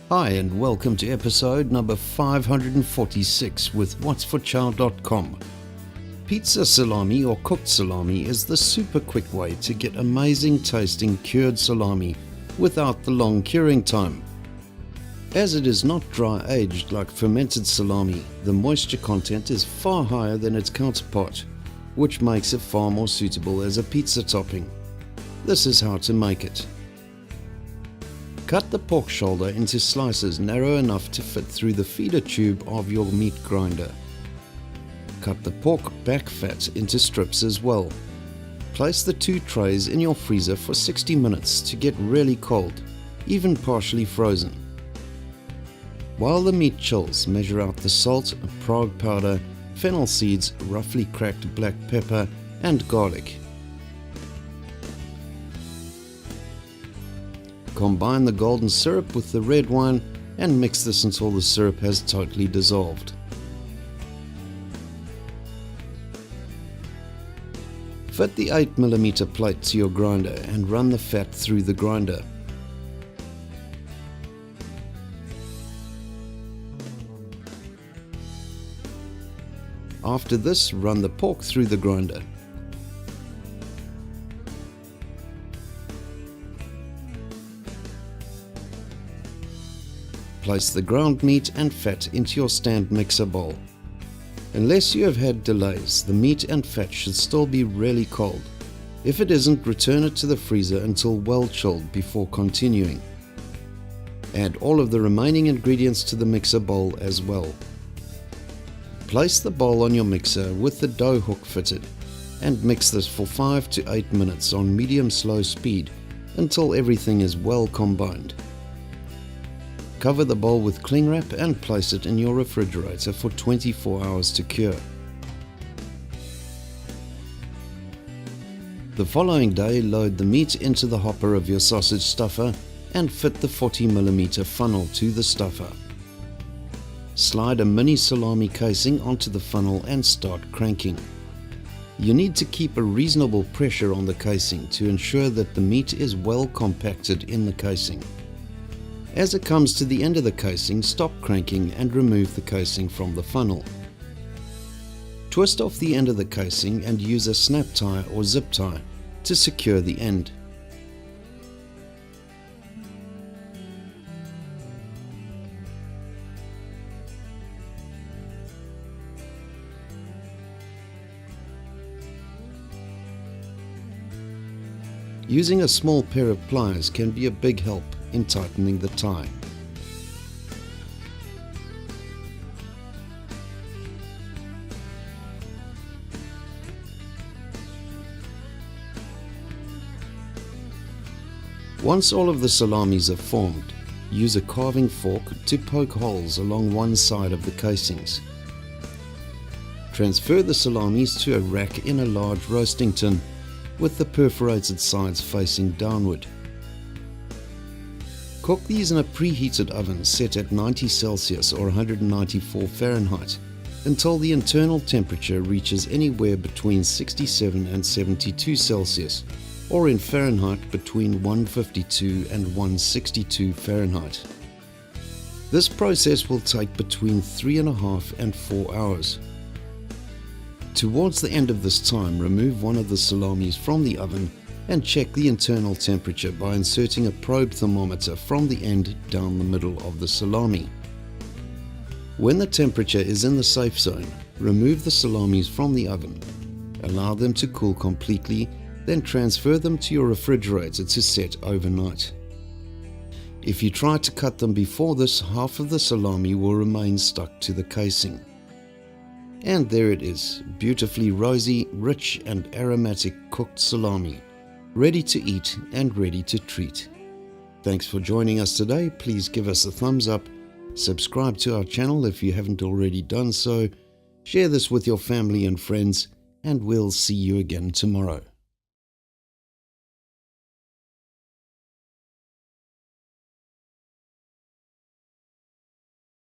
Hi and welcome to episode number 546 with whatsforchow.com. Pizza salami or cooked salami is the super quick way to get amazing tasting cured salami without the long curing time. As it is not dry aged like fermented salami, the moisture content is far higher than its counterpart, which makes it far more suitable as a pizza topping. This is how to make it. Cut the pork shoulder into slices narrow enough to fit through the feeder tube of your meat grinder. Cut the pork back fat into strips as well. Place the two trays in your freezer for 60 minutes to get really cold, even partially frozen. While the meat chills, measure out the salt, Prague powder, fennel seeds, roughly cracked black pepper, and garlic. Combine the golden syrup with the red wine and mix this until the syrup has totally dissolved. Fit the 8mm plate to your grinder and run the fat through the grinder. After this, run the pork through the grinder. Place the ground meat and fat into your stand mixer bowl. Unless you have had delays, the meat and fat should still be really cold. If it isn't, return it to the freezer until well chilled before continuing. Add all of the remaining ingredients to the mixer bowl as well. Place the bowl on your mixer with the dough hook fitted and mix this for 5 to 8 minutes on medium-slow speed until everything is well combined. Cover the bowl with cling wrap and place it in your refrigerator for 24 hours to cure. The following day, load the meat into the hopper of your sausage stuffer and fit the 40mm funnel to the stuffer. Slide a mini salami casing onto the funnel and start cranking. You need to keep a reasonable pressure on the casing to ensure that the meat is well compacted in the casing. As it comes to the end of the casing, stop cranking and remove the casing from the funnel. Twist off the end of the casing and use a snap tie or zip tie to secure the end. Using a small pair of pliers can be a big help in tightening the tie. Once all of the salamis are formed, use a carving fork to poke holes along one side of the casings. Transfer the salamis to a rack in a large roasting tin with the perforated sides facing downward. Cook these in a preheated oven set at 90 Celsius or 194 Fahrenheit until the internal temperature reaches anywhere between 67 and 72 Celsius, or in Fahrenheit between 152 and 162 Fahrenheit. This process will take between 3.5 and 4 hours. Towards the end of this time, remove one of the salamis from the oven and check the internal temperature by inserting a probe thermometer from the end down the middle of the salami. When the temperature is in the safe zone, remove the salamis from the oven. Allow them to cool completely, then transfer them to your refrigerator to set overnight. If you try to cut them before this, half of the salami will remain stuck to the casing. And there it is, beautifully rosy, rich and aromatic cooked salami, ready to eat and ready to treat. Thanks for joining us today. Please give us a thumbs up, subscribe to our channel if you haven't already done so, share this with your family and friends, and we'll see you again tomorrow.